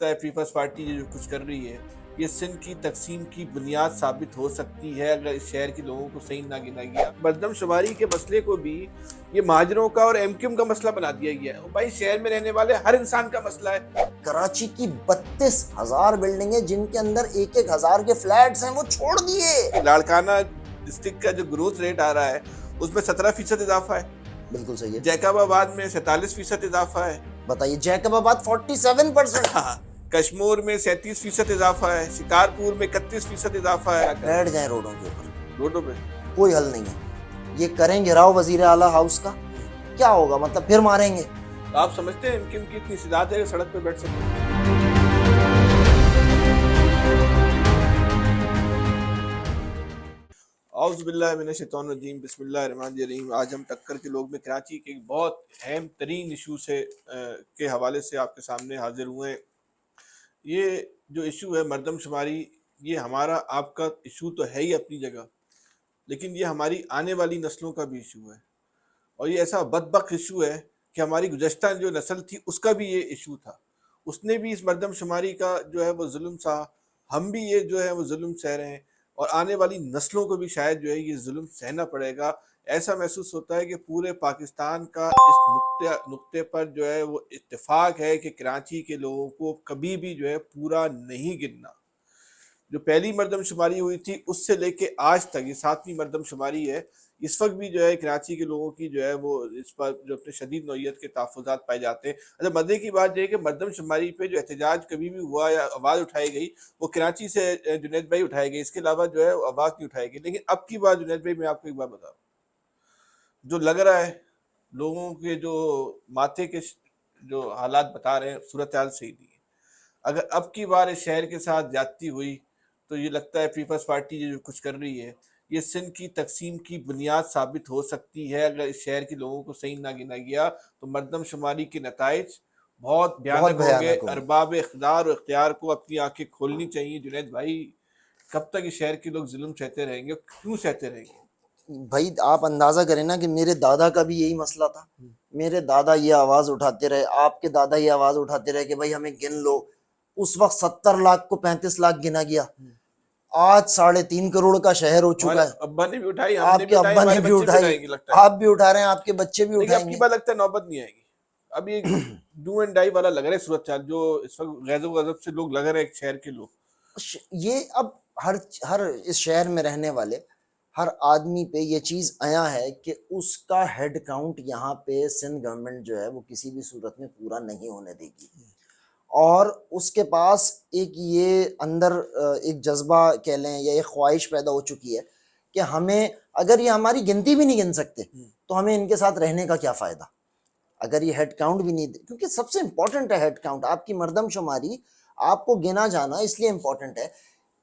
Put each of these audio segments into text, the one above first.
लगता है peoples party जो कुछ कर रही है ये सिंध की तकसीम की बुनियाद साबित हो सकती है अगर इस शहर के लोगों को सही ना गिना गया। मरदमशुमारी के मसले को भी ये महाजरों का और एमक्यूएम का मसला बना दिया गया है। भाई शहर में रहने वाले हर इंसान का मसला है। कराची की 32,000 बिल्डिंगें जिनके अंदर 1-1 हजार के फ्लैट्स हैं वो छोड़ दिए। लाड़काना डिस्ट्रिक्ट का जो ग्रोथ रेट आ रहा है उसमें 17% इजाफा है। बिल्कुल सही है। जैकबाबाद में 47% इजाफा है। बताइए, जैकबाबाद 47%। कश्मीर में 37% इजाफा है। शिकारपुर में 31% इजाफा है। बैठ जाए रोडों के ऊपर, रोडों पे कोई हल नहीं है। ये करेंगे राव वजीर आला हाउस का, क्या होगा? मतलब फिर मारेंगे। तो आप समझते हैं एमक्यूएम की इतनी इस्तेदाद है सड़क पे बैठ सकते? औज़ुबिल्लाहिमिनश्शैतानिर्रजीम बिस्मिल्लाहिर्रहमानिर्रहीम। आज हम टक्कर के लोग में कराची के एक बहुत अहम तरीन इशू से के हवाले से आपके सामने हाजिर हुए हैं। ये जो इशू है मरदमशुमारी, ये हमारा आपका इशू तो है ही अपनी जगह, लेकिन ये हमारी आने वाली नस्लों का भी इशू है। और ये ऐसा बदबख्त इशू है कि हमारी गुज़श्ता जो नस्ल थी उसका भी ये इशू था। उसने भी इस मरदमशुमारी का जो है वो जुल्म सहा, हम भी ये जो है वो जुल्म सह रहे हैं और आने वाली नस्लों को भी शायद जो है ये जुल्म सहना पड़ेगा। ऐसा महसूस होता है कि पूरे पाकिस्तान का इस नुक्ते पर जो है वो इत्तेफाक है कि कराची के लोगों को कभी भी जो है पूरा नहीं गिनना। जो पहली मरदमशुमारी हुई थी उससे लेके आज तक ये 7वीं मरदमशुमारी है। इस वक्त भी जो है कराची के लोगों की जो है वो इस पर जो अपने शदीद नौयत के तहफ़्फ़ुज़ात पाए जाते हैं। अच्छा, मज़े की बात यह है कि मरदमशुमारी पे जो एहतजाज कभी भी हुआ या आवाज़ उठाई गई वो कराची से जुनैद भाई उठाए गए, इसके अलावा जो है आवाज़ नहीं उठाई गई। लेकिन अब की बात जुनैद भाई मैं आपको एक बात बता रहा हूँ, जो लग रहा है लोगों के जो माथे के जो हालात बता रहे हैं सूरत हाल सही नहीं है। अगर अब की बार इस शहर के साथ ज्यादती हुई तो ये लगता है पीपल्स पार्टी जो कुछ कर रही है ये सिंध की तकसीम की बुनियाद साबित हो सकती है अगर इस शहर के लोगों को सही ना गिना गया तो मरदमशुमारी के नताइज बहुत बहुत भयानक होंगे। भयानक होंगे। अरबाब इख्तियार और इख्तियार को अपनी आंखें खोलनी चाहिए। जुनैद भाई, कब तक इस शहर के लोग जुल्म सहते रहेंगे, क्यों सहते रहेंगे? भाई आप अंदाजा करें ना कि मेरे दादा का भी यही मसला था। मेरे दादा ये आवाज उठाते रहे, आपके दादा ये आवाज उठाते रहे कि भाई हमें गिन लो। उस वक्त 70 लाख को 35 लाख गिना गया। आज 3.5 करोड़ का शहर हो चुका है। अब्बा ने भी उठाई, हमने भी आपके उठाई, अब्बा ने हमारे भी बच्चे भी उठाई, उठाएंगे लगता है। आप भी उठा रहे हैं, आपके बच्चे भी लेकिन अब की उठाएंगे। बात लगता है नौबत नहीं आएगी। अब ये डू एंड डाई वाला लग रहा है सूरत चाल जो इस वक्त गैज़ो गजब से लोग लग रहे हैं शहर के लोग। ये अब हर हर इस शहर में रहने वाले हर आदमी पे ये चीज आया है कि उसका हेड काउंट यहाँ पे सिंध गवर्नमेंट जो है वो किसी भी सूरत में पूरा नहीं होने देगी। और उसके पास एक ये अंदर एक जज्बा कह लें या एक ख्वाहिश पैदा हो चुकी है कि हमें, अगर ये हमारी गिनती भी नहीं गिन सकते तो हमें इनके साथ रहने का क्या फायदा। अगर ये हेड काउंट भी नहीं, क्योंकि सबसे इंपॉर्टेंट है हेड काउंट। आपकी मर्दमशुमारी, आपको गिना जाना इसलिए इंपॉर्टेंट है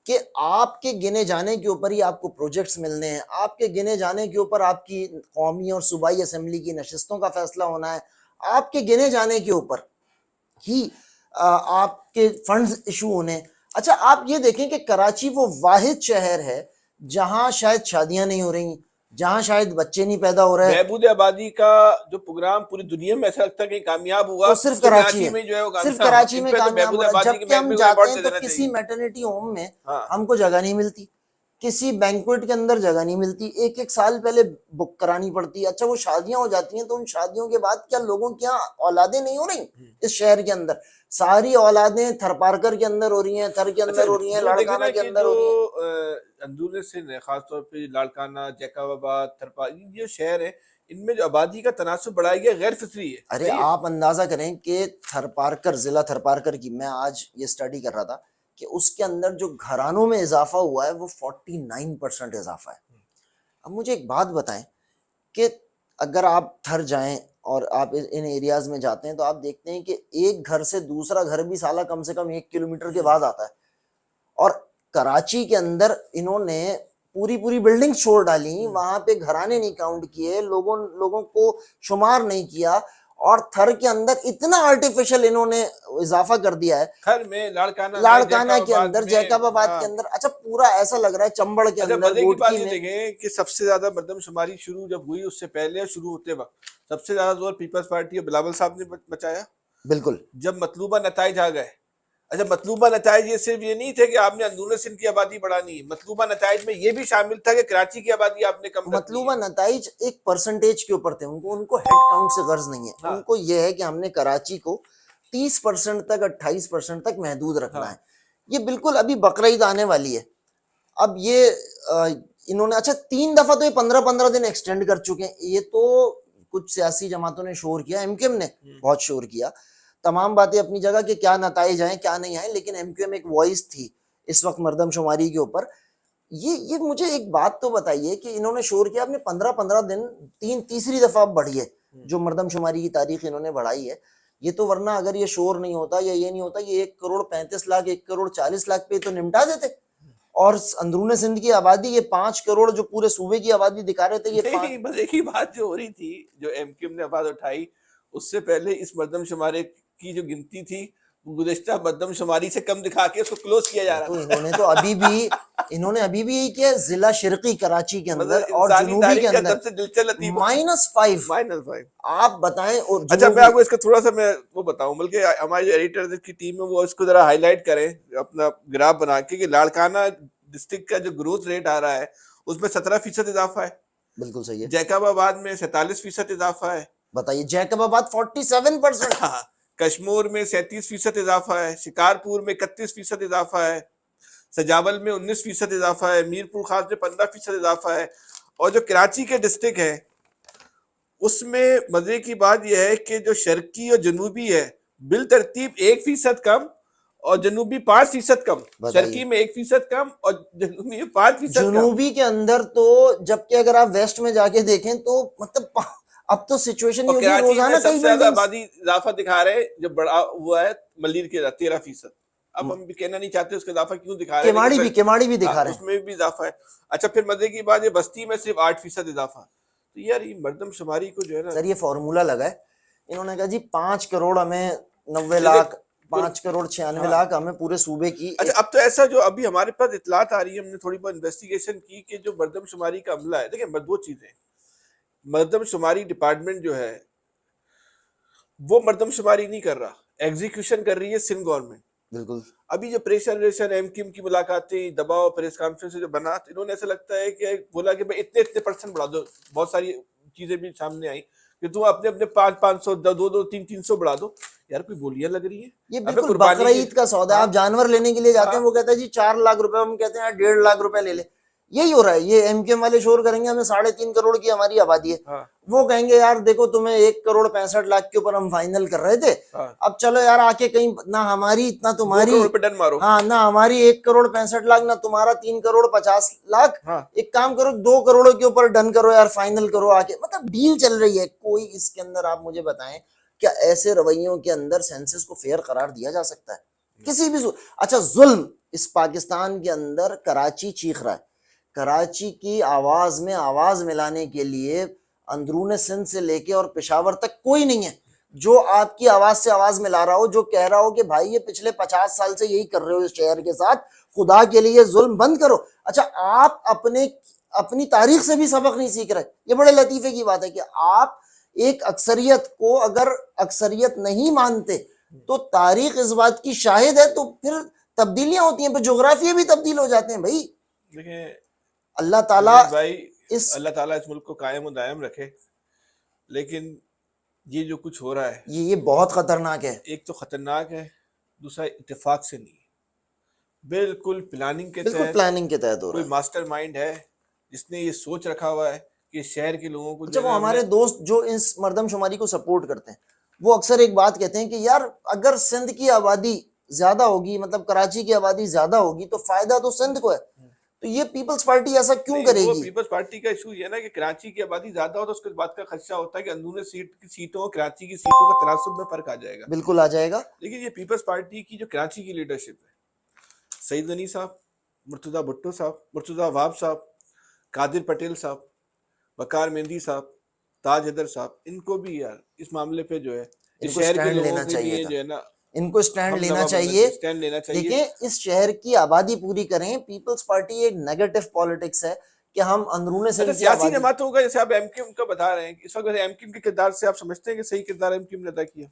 कि आपके गिने जाने के ऊपर ही आपको प्रोजेक्ट्स मिलने हैं, आपके गिने जाने के ऊपर आपकी कौमी और सूबाई असेंबली की नशिस्तों का फैसला होना है, आपके गिने जाने के ऊपर ही आपके फंड्स इशू होने। अच्छा, आप ये देखें कि कराची वो वाहिद शहर है जहां शायद शादियां नहीं हो रही, जहां शायद बच्चे नहीं पैदा हो रहे। बहबूद आबादी का जो प्रोग्राम पूरी दुनिया में ऐसा लगता है कि कामयाब हुआ वो सिर्फ तो कराची कराची है, में जो है वो सिर्फ कामयाब। कराची इन में पे तो कामयाब हो बहबूद रहा है। आबादी जबकि हम में जाते अवार्ड हैं दे तो देना किसी चाहिए। मैटरनिटी होम में हाँ, हमको जगह नहीं मिलती, किसी बैंक्वेट के अंदर जगह नहीं मिलती, एक एक साल पहले बुक करानी पड़ती है। अच्छा, वो शादियां हो जाती हैं तो उन शादियों के बाद क्या लोगों की यहाँ औलादें नहीं हो रही? इस शहर के अंदर सारी औलादें थरपारकर के अंदर हो रही हैं, थर के अच्छा, अंदर हो रही हैं, जो देखे लाड़काना ना के कि अंदर जो हो रही हैं। अंदरूनी सिंध है, खासतौर पे लाड़काना, जैकबाबाद, थरपा, ये शहर है, इनमें जो आबादी का तनासुब बढ़ाया गया गैर फितरी है। अरे आप अंदाजा करें कि थरपारकर, जिला थरपारकर की मैं आज ये स्टडी कर रहा था कि उसके अंदर जो घरानों में इजाफा हुआ है वो 49% इजाफा है। अब मुझे एक बात बताएं कि अगर आप थर जाएं और आप इन एरियाज में जाते हैं तो आप देखते हैं कि एक घर से दूसरा घर भी साला कम से कम 1 किलोमीटर के बाद आता है। और कराची के अंदर इन्होंने पूरी पूरी बिल्डिंग्स छोड़ डाली, वहां पे घराने नहीं काउंट किए, लोगों लोगों को शुमार नहीं किया, और थर के अंदर इतना आर्टिफिशियल इन्होंने इजाफा कर दिया है। थर में, लाड़काना में, लाड़काना के जैकबाबाद अंदर, में। जैकबाबाद के हाँ। अंदर, अच्छा पूरा ऐसा लग रहा है चंबड़ के अच्छा, अंदर, मजे की बात गोटकी ये में। देखें कि सबसे ज्यादा मरदमशुमारी शुरू जब हुई उससे पहले शुरू होते वक्त सबसे ज्यादा जोर पीपल्स पार्टी और बिलावल साहब ने बचाया। बिल्कुल। जब मतलूबा नताइज आ गए अच्छा, मतलूबा नताइज ये सिर्फ ये नहीं थे कि आपने अंदरूनी सिंध की आबादी बढ़ानी है, मतलूबा नताइज में ये भी शामिल था कि कराची की आबादी आपने कम रखनी मतलूबा है। नताइज एक परसेंटेज के ऊपर थे, उनको उनको हेड काउंट से गर्ज नहीं है, हाँ उनको ये है कि हमने कराची को 30% तक 28% तक महदूद रखना हाँ है। ये बिल्कुल अभी बकरीद आने वाली है, अब ये इन्होंने अच्छा 3 दफा तो ये 15-15 दिन एक्सटेंड कर चुके हैं। ये तो कुछ सियासी जमातों ने शोर किया, एमक्यूएम ने बहुत शोर किया, तमाम बातें अपनी जगह कि क्या नताइज आए क्या नहीं आए, लेकिन एमक्यूएम एक वॉइस थी इस वक्त मरदमशुमारी के ऊपर। ये मुझे एक बात तो बताइए कि इन्होंने शोर किया, आपने 15-15 दिन, तीसरी दफा अब बढ़ी है जो मरदमशुमारी की तारीख इन्होंने बढ़ाई है। ये तो वरना अगर ये शोर नहीं होता या ये नहीं होता, ये 1 करोड़ 35 लाख 1 करोड़ 40 लाख पे तो निपटा देते। और अंदरून सिंध की आबादी ये 5 करोड़ जो पूरे सूबे की आबादी दिखा रहे थे, ये नहीं, बस एक ही बात जो हो रही थी, जो एमक्यूएम ने आवाज उठाई, उससे पहले इस मर्दमशुमारी की जो गिनती थी, गुज़िश्ता मर्दमशुमारी से कम दिखा के उसको क्लोज किया जा रहा तो था। इन्होंने अभी भी यही किया, जिला शिरकी कराची के अंदर मतलब और इंसानी जुनूबी के तारीख का अंदर सबसे दिलचस्प लतीफ़ा -5। -5। आप बताएं, और अच्छा, मैं जुनूबी आपको इसका थोड़ा सा मैं वो बताऊं, बल्कि हमारे जो एडिटर की टीम है वो इसको जरा हाईलाइट करें अपना ग्राफ बना के कि लाड़काना डिस्ट्रिक्ट का जो ग्रोथ रेट आ रहा है उसमें 17% इजाफा है, बिल्कुल सही है। जैकबाबाद में 47% इजाफा है, बताइए, जैकबाबाद 47%। हाँ, कश्मीर में 37% इजाफा है, शिकारपुर में 31% इजाफा है, सजावल में 19% इजाफा है, मीरपुर खास में 15% इजाफा है, और जो कराची के डिस्ट्रिक्ट है उसमें मजे की बात यह है कि जो शर्की और जनूबी है बिल तरतीब 1% कम और जनूबी 5% कम, शर्की बताइए, में 1% कम और जनूबी में 5% कम। जुनूबी के अंदर तो, जबकि अगर आप वेस्ट में जाके देखें तो मतलब अब तो सिचुएशन ये और होगी कराची में रोजाना कई सबसे ज्यादा बिल्डिंग्स। आबादी इजाफा दिखा रहे हैं, जो बड़ा हुआ है मलिर के 13%। अब हम भी कहना नहीं चाहते उसका इजाफा क्यों दिखा रहे हैं, लेकिन केमाड़ी भी हाँ, दिखा रहे हैं। उसमें भी इजाफा है। अच्छा, फिर मजे की बात, ये बस्ती में सिर्फ 8% इजाफा। तो यार ये मर्दमशुमारी को जो है ना, सर ये फॉर्मूला लगा है, इन्होंने कहा जी 5 करोड़ हमें, 90 लाख, जैसे 5 करोड़ 96 लाख हाँ, हमें पूरे सूबे की अच्छा, एक। अब तो ऐसा जो अभी हमारे पास इतलात आ रही है, हमने थोड़ी बहुत इन्वेस्टिगेशन की कि जो मर्दमशुमारी का अमला है, देखिए दो चीजें, मर्दमशुमारी डिपार्टमेंट जो है वो मर्दमशुमारी नहीं कर रहा, एग्जीक्यूशन कर रही है सिंध गवर्नमेंट। बिल्कुल। अभी जो प्रेशर वेशर एमक्यूएम की मुलाकातें, दबाव, प्रेस कॉन्फ्रेंस जो बना, तो इन्होंने ऐसा लगता है कि बोला कि भाई इतने इतने % बढ़ा दो, बहुत सारी चीजें भी सामने आई कि तुम अपने अपने 500 200 300 बढ़ा दो। यार कोई बोलियां लग रही है, ये अबे बिल्कुल कुर्बानी की। बकरीद का सौदा है, हाँ आप जानवर लेने के लिए जाते हैं, हाँ वो कहता है जी 4 लाख रुपए, हम कहते हैं यार 1.5 लाख रुपए ले ले। यही हो रहा है, ये एमकेएम वाले शोर करेंगे हमें 3.5 करोड़ की हमारी आबादी है, हाँ वो कहेंगे यार देखो तुम्हें 1 करोड़ 65 लाख के ऊपर हम फाइनल कर रहे थे, हाँ, अब चलो यार आके कहीं ना हमारी ना 2 करोड़ तुम्हारी। रुपए डन मारो। हाँ, ना हमारी 1 करोड़ 65 लाख ना तुम्हारा 3 करोड़ 50 लाख, हाँ, एक काम करो 2 करोड़ के ऊपर डन करो यार, फाइनल करो आके, मतलब डील चल रही है कोई। इसके अंदर आप मुझे बताएं, क्या ऐसे रवैयों के अंदर सेंसस को फेयर करार दिया जा सकता है किसी भी अच्छा, जुल्म इस पाकिस्तान के अंदर कराची चीख रहा है, कराची की आवाज में आवाज मिलाने के लिए अंदरून सिंध से लेके और पेशावर तक कोई नहीं है जो आपकी आवाज से आवाज मिला रहा हो, जो कह रहा हो कि भाई ये पिछले 50 साल से यही कर रहे हो इस शहर के साथ, खुदा के लिए जुल्म बंद करो। अच्छा, आप अपनी तारीख से भी सबक नहीं सीख रहे। ये बड़े लतीफे की बात है कि आप एक अक्सरियत को अगर अक्सरियत नहीं मानते तो तारीख इस बात की शाहिद है, तो फिर तब्दीलियां होती हैं, फिर जोग्राफिया भी तब्दील हो जाते हैं भाई। देखिए अल्लाह ताला जुनेद भाई, इस अल्लाह ताला इस मुल्क को कायम और दायम रखे, लेकिन ये जो कुछ हो रहा है, ये बहुत खतरनाक है। एक तो खतरनाक है, दूसरा इत्तेफाक से नहीं है, बिल्कुल प्लानिंग के बिल्कुल तहत प्लानिंग के तहत हो रहा कोई है। मास्टरमाइंड है जिसने ये सोच रखा हुआ है कि शहर के लोगों को अच्छा, जो है वो ना हमारे हमने। दोस्त जो इस मर्दमशुमारी को सपोर्ट करते हैं, वो अक्सर एक बात कहते हैं कि यार अगर सिंध की आबादी ज्यादा होगी, मतलब कराची की आबादी ज्यादा होगी, तो फायदा तो सिंध को है, तो ये पीपल्स पार्टी ऐसा क्यों नहीं, वो करेगी। पीपल्स पार्टी का इशू ये है ना कि कराची की आबादी ज्यादा हो तो उसके बात का खदशा होता है कि अंदरूनी सीटों और कराची की सीटों का तनासुब में फर्क आ जाएगा। बिल्कुल आ जाएगा। लेकिन ये पीपल्स पार्टी की जो कराची की लीडरशिप है, सईद गनी साहब, मुर्तजा भुट्टो साहब, मुर्तजा वहाब साहब, कादिर पटेल साहब, वकार मेहंदी साहब, ताज हैदर साहब, इनको भी यार इस मामले पे जो है इस इनको शहर के स्टैंड लोगों लेना के चाहिए लिए था, जो है ना इनको स्टैंड हम लेना नवा बनना चाहिए। चाहिए, स्टैंड लेना चाहिए। देखें, इस शहर की आबादी पूरी करें, पीपल्स पार्टी एक नेगेटिव पॉलिटिक्स है कि हम अंदरूनी अच्छा, सिंध की सियासी आबादी। जमातों का जैसे आप एमक्यूएम का बता रहे हैं, इस वक्त एमक्यूएम के किरदार से आप समझते हैं कि सही किरदार एमक्यूएम ने अदा किया?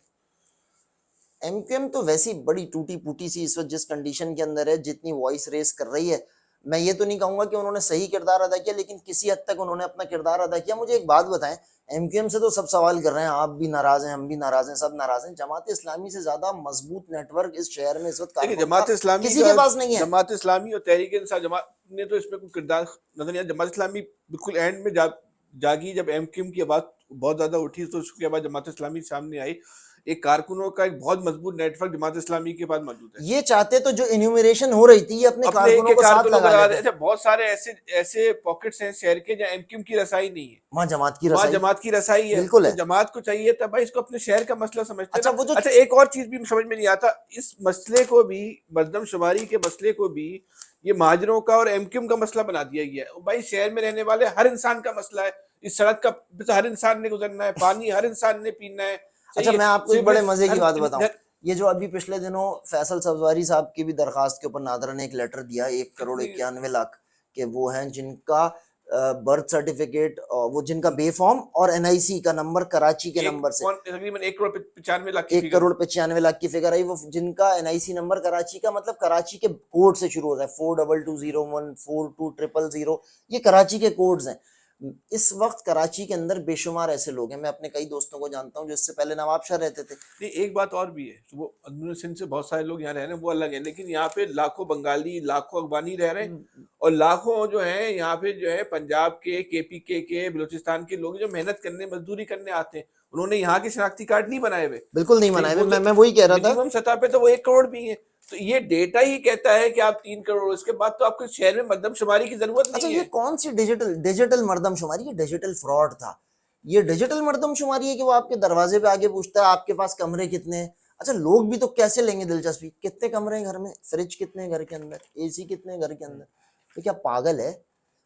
एमक्यूएम तो वैसी बड़ी टूटी फूटी सी इस वक्त जिस कंडीशन के अंदर है, जितनी वॉइस रेस कर रही है, मैं ये तो नहीं कहूंगा कि उन्होंने सही किरदार अदा किया, लेकिन किसी हद तक उन्होंने अपना किरदार अदा किया। मुझे एक बात बताएं, एमक्यूएम से तो सब सवाल कर रहे हैं, आप भी नाराज हैं, हम भी नाराज हैं, सब नाराज हैं। जमात इस्लामी से ज्यादा मजबूत नेटवर्क इस शहर में इस वक्त देखिए कारकुन जमात का इस्लामी किसी के पास नहीं है। जमात इस्लामी और तहरीक इंसाफ जमात ने तो इसमें कोई किरदार नजर नहीं आया। जमात इस्लामी बिल्कुल एंड में जागी, जब एमक्यूएम की आवाज बहुत ज्यादा उठी तो उसके बाद जमात इस्लामी सामने आई। एक कारकुनों का एक बहुत मजबूत नेटवर्क जमात इस्लामी के पास मौजूद है। ये चाहते तो जो इन्यूमरेशन हो रही थी ये अपने अपने कारकुनों एक को साथ कारकुनों को लगा लगा लेते। अच्छा, बहुत सारे ऐसे ऐसे पॉकेट्स हैं शहर के जहाँ एमक्यूएम की रसाई नहीं है, वहाँ जमात की वहाँ रसाई जमात की रसाई है। बिल्कुल तो है। जमात को चाहिए था भाई इसको अपने शहर का मसला समझते अच्छा ना। वो जो अच्छा, एक और चीज भी समझ में नहीं आता, इस मसले को भी, मर्दमशुमारी के मसले को भी ये महाजरों का और एमक्यूएम का मसला बना दिया गया है। भाई शहर में रहने वाले हर इंसान का मसला है, इस सड़क का तो हर इंसान ने गुजरना है, पानी हर इंसान ने पीना है। अच्छा मैं आपको एक बड़े मजे की बात बताऊं, सिर्फ ये जो अभी पिछले दिनों फैसल सब्जवारी साहब की भी दरखास्त के ऊपर नादरा ने एक लेटर दिया, 1,91,91,00,000 के वो हैं जिनका बर्थ सर्टिफिकेट, वो जिनका बेफॉर्म और एनआईसी का नंबर कराची के नंबर से तकरीबन 1,95,00,000 की 1,95,00,000 की फिगर आई, वो जिनका एनआईसी नंबर कराची का, मतलब कराची के कोड से शुरू होता है, 422014 4200, ये कराची के कोड्स हैं। इस वक्त कराची के अंदर बेशुमार ऐसे लोग हैं, मैं अपने कई दोस्तों को जानता हूं जो इससे पहले नवाबशाह रहते थे। नहीं, एक बात और भी है, वो अंदरून सिंध से बहुत सारे लोग यहाँ रह रहे हैं, वो अलग है, लेकिन यहाँ पे लाखों बंगाली, लाखों अफगानी रह रहे हैं, और लाखों जो है यहाँ पे जो है पंजाब के, केपीके के, बलूचिस्तान के लोग जो मेहनत करने, मजदूरी करने आते हैं, उन्होंने यहाँ के शनाख्ती कार्ड नहीं बनाए हुए। बिल्कुल नहीं बनाए हुए, मैं वही कह रहा था। मिनिमम सतह पे तो वो 1 करोड़ भी है। तो ये डेटा ही कहता है कि आप 3 करोड़, इसके बाद तो आपको शहर में मर्दमशुमारी की जरूरत अच्छा नहीं ये है। कौन सी डिजिटल मर्दमशुमारी, ये डिजिटल फ्रॉड था। ये डिजिटल मर्दमशुमारी है कि वो आपके दरवाजे पे आके पूछता है आपके पास कमरे कितने हैं। अच्छा लोग भी तो कैसे लेंगे दिलचस्पी, कितने कमरे हैं घर में, फ्रिज कितने हैं घर के अंदर, एसी कितने हैं घर के अंदर, तो क्या पागल है?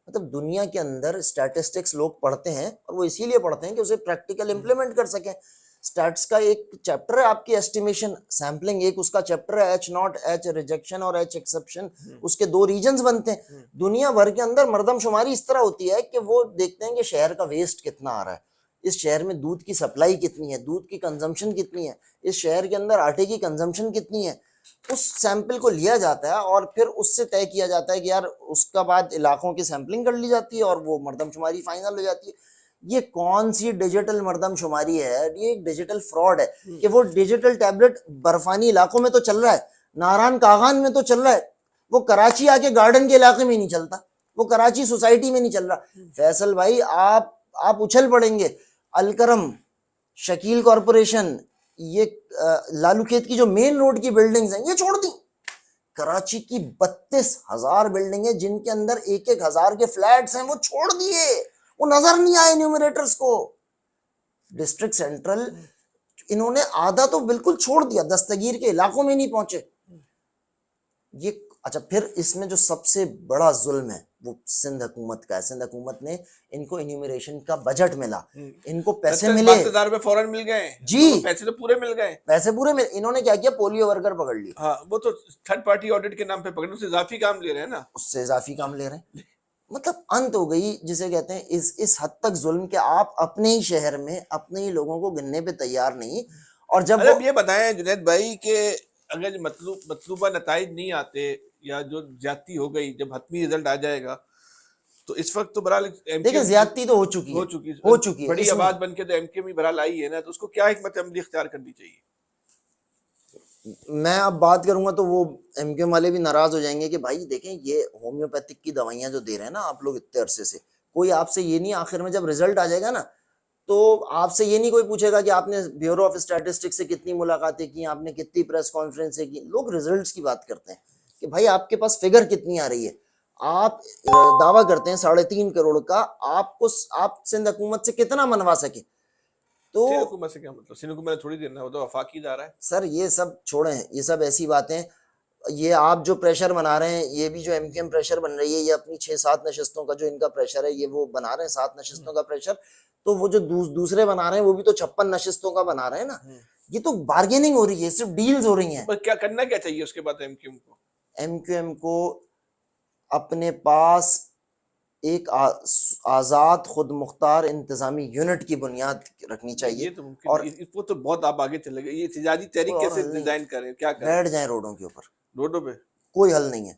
मतलब दुनिया के अंदर स्टैटिस्टिक्स लोग पढ़ते हैं और वो इसीलिए पढ़ते हैं कि उसे प्रैक्टिकल इंप्लीमेंट कर सकें। स्टैट्स का एक चैप्टर है आपकी एस्टिमेशन सैम्पलिंग, एक उसका चैप्टर है एच नॉट, एच रिजेक्शन और एच एक्सेप्शन, उसके 2 रीजन्स बनते हैं। दुनिया भर के अंदर मर्दमशुमारी इस तरह होती है कि वो देखते हैं कि शहर का वेस्ट कितना आ रहा है, इस शहर में दूध की सप्लाई कितनी है, दूध की कंजम्पशन कितनी है, इस शहर के अंदर आटे की कंजम्पशन कितनी है। उस सैंपल को लिया जाता है और फिर उससे तय किया जाता है कि यार उसका बाद इलाकों की सैंपलिंग कर ली जाती है और वो मर्दमशुमारी फाइनल हो जाती है। ये कौन सी डिजिटल मर्दमशुमारी है? ये एक डिजिटल फ्रॉड है कि वो डिजिटल टैबलेट बर्फानी इलाकों में तो चल रहा है, नारायण कागान में तो चल रहा है, वो कराची आके गार्डन के इलाके में नहीं चलता, वो कराची सोसाइटी में नहीं चल रहा। फैसल भाई आप उछल पड़ेंगे। अलकरम, शकील कॉरपोरेशन, ये लालू खेत की जो मेन रोड की बिल्डिंग्स हैं ये छोड़ दी। कराची की 32,000 बिल्डिंग है जिनके अंदर 1,000 के फ्लैट्स हैं, वो छोड़ दिए, वो नजर नहीं आए न्यूमरेटर्स को। डिस्ट्रिक्ट सेंट्रल इन्होंने आधा तो बिल्कुल छोड़ दिया, दस्तगीर के इलाकों में नहीं पहुंचे ये। अच्छा फिर इसमें जो सबसे बड़ा जुल्म है वो सिंध हुकूमत का है। सिंध हुकूमत ने इनको इन्यूमरेशन का बजट मिला, इनको पैसे मिले, 72,000 रुपए फौरन मिल गए जी, तो पैसे तो पूरे मिल गए, पैसे पूरे मिले। इन्होंने क्या किया, पोलियो वर्कर पकड़ लिए। हाँ, वो तो थर्ड पार्टी ऑडिट के नाम पे पकड़े, उससे इजाफी काम ले रहे हैं ना, उससे इजाफी काम ले रहे हैं। मतलब अंत हो गई जिसे कहते हैं इस हद तक जुल्म के आप अपने ही शहर में अपने ही लोगों को गिनने पे तैयार नहीं। और जब मतलब ये बताएं जुनैद भाई कि अगर मतलूबा नताइज नहीं आते या जो ज्यादती हो गई, जब हतमी रिजल्ट आ जाएगा तो इस वक्त तो बहरहाल देखिए ज्यादती तो हो चुकी है बड़ी आवाज बन के तो एमक्यूएम ही बहरहाल आई है ना, तो उसको क्या हिकमत अमली इख्तियार करनी चाहिए? मैं अब बात करूंगा तो वो एमक्यूएम वाले भी नाराज हो जाएंगे कि भाई देखें ये होम्योपैथिक की दवाइयां जो दे रहे हैं ना आप लोग इतने अरसे से, कोई आपसे ये नहीं, आखिर में जब रिजल्ट आ जाएगा ना तो आपसे ये नहीं कोई पूछेगा कि आपने ब्यूरो ऑफ स्टैटिस्टिक्स से कितनी मुलाकातें की, आपने कितनी प्रेस कॉन्फ्रेंसें की। लोग रिजल्ट्स की बात करते हैं कि भाई आपके पास फिगर कितनी आ रही है। आप दावा करते हैं 3.5 करोड़ का, आप सिंध हुकूमत से कितना मनवा सके। तो सिंध हुकूमत से क्या मतलब, सिंध हुकूमत ने थोड़ी देना, वो तो वफाकी इदारा है। सर ये सब छोड़ें, ये सब ऐसी बातें, ये आप जो प्रेशर बना रहे हैं, ये भी जो एमक्यूएम प्रेशर बन रही है, ये अपनी 6-7 नशिस्तों का जो इनका प्रेशर है, ये वो बना रहे हैं 7 नशिस्तों का प्रेशर, तो वो जो दूसरे बना रहे हैं वो भी तो 56 नशिस्तों का बना रहे हैं ना। ये तो बार्गेनिंग हो रही है, सिर्फ डील्स हो रही हैं। पर क्या करना क्या चाहिए उसके बाद एमक्यूएम को? एमक्यूएम को अपने पास एक आज़ाद खुद मुख्तार इंतज़ामी यूनिट की बुनियाद रखनी ये चाहिए। तो मुमकिन और वो तो बहुत आप आगे चले गए। ये एहतजाजी कोई तहरीक और कैसे हल नहीं है, डिजाइन करें, क्या करें बैठ जाएं रोडों के ऊपर, रोडों पे? कोई हल नहीं है।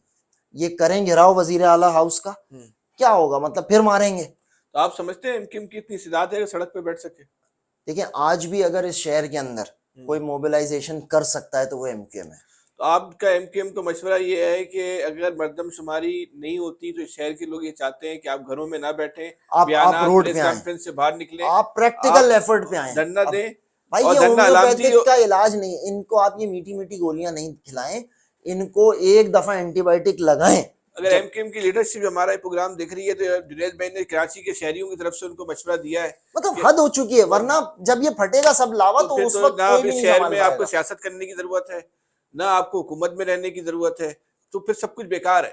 ये करें घेराव वजीर आला हाउस का, हम्म। क्या होगा, मतलब फिर मारेंगे। तो आप समझते हैं एमक्यूएम की इतनी इस्तेदाद है कि सड़क पे बैठ सके? देखिए आज भी अगर इस शहर के अंदर कोई मोबिलाइजेशन कर सकता है तो वो एमक्यूएम है। तो आपका एमक्यूएम को मशवरा ये है कि अगर मर्दमशुमारी नहीं होती तो इस शहर के लोग ये चाहते हैं कि आप घरों में ना बैठें, आप बयानात रोड पे प्रेस आए, कॉन्फ्रेंस से बाहर निकलें, आप प्रैक्टिकल आप एफर्ट पे आए। धरना अब दें। भाई और ये धरना अलामती होम्योपैथिक का इलाज नहीं है, इनको आप ये मीठी मीठी गोलियां नहीं खिलाएं, इनको एक दफा एंटीबायोटिक लगाएं। अगर जब एमक्यूएम की लीडरशिप हमारा ये प्रोग्राम देख रही है तो जुनैद भाई ने कराची के शहरियों की तरफ से उनको मशवरा दिया है मतलब कि हद हो चुकी है, वरना जब ये फटेगा सब लावा तो तो फिर उस तो वक्त ना कोई अब भी इस नहीं शहर संभाल में आपको पाएगा। सियासत करने की जरूरत है, ना आपको हुकूमत में रहने की जरूरत है, तो फिर सब कुछ बेकार है।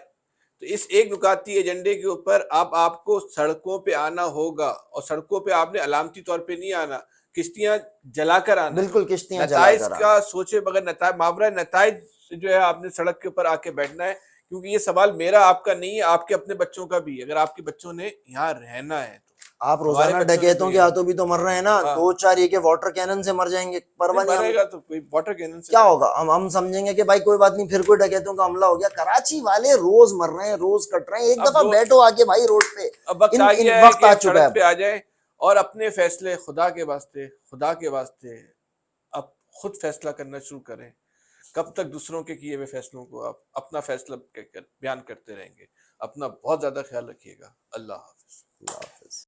तो इस एक नुकाती एजेंडे के ऊपर अब आपको सड़कों पे आना होगा, और सड़कों पे आपने अलामती तौर पे नहीं आना, किश्तियां जलाकर आना है। बिल्कुल किश्तियां नताइज जलाकर आना। का सोचे बगैर नताइज मावरा नताइज जो है आपने सड़क के ऊपर आके बैठना है, क्योंकि ये सवाल मेरा आपका नहीं है, आपके अपने बच्चों का भी है। अगर आपके बच्चों ने यहाँ रहना है आप तो हमारे रोजाना बच्चों ने तो डकैतों के यहाँ, हाथों भी तो मर रहे हैं ना, हाँ, 2-4 ये के वाटर कैनन से मर जाएंगे, नहीं परवाह नहीं हमें। मरेगा तो कोई वाटर कैनन से क्या मरेगा। होगा, हम समझेंगे कि भाई कोई बात नहीं, फिर कोई डकैतों का हमला हो गया। कराची वाले रोज मर रहे हैं, रोज कट रहे हैं, एक अब दफा जो बैठो आके भाई रोड पे। अब वक्त आ इन गया है वक्त कि आ अब चुका है सड़क पे अब। आ जाए और अपने फैसले खुदा के वास्ते अब खुद फैसला करना शुरू करें। कब तक दूसरों के किए हुए फैसलों को आप अपना फैसला बयान करते रहेंगे? अपना बहुत ज्यादा ख्याल रखिएगा। अल्लाह हाफिज। अल्लाह हाफिज।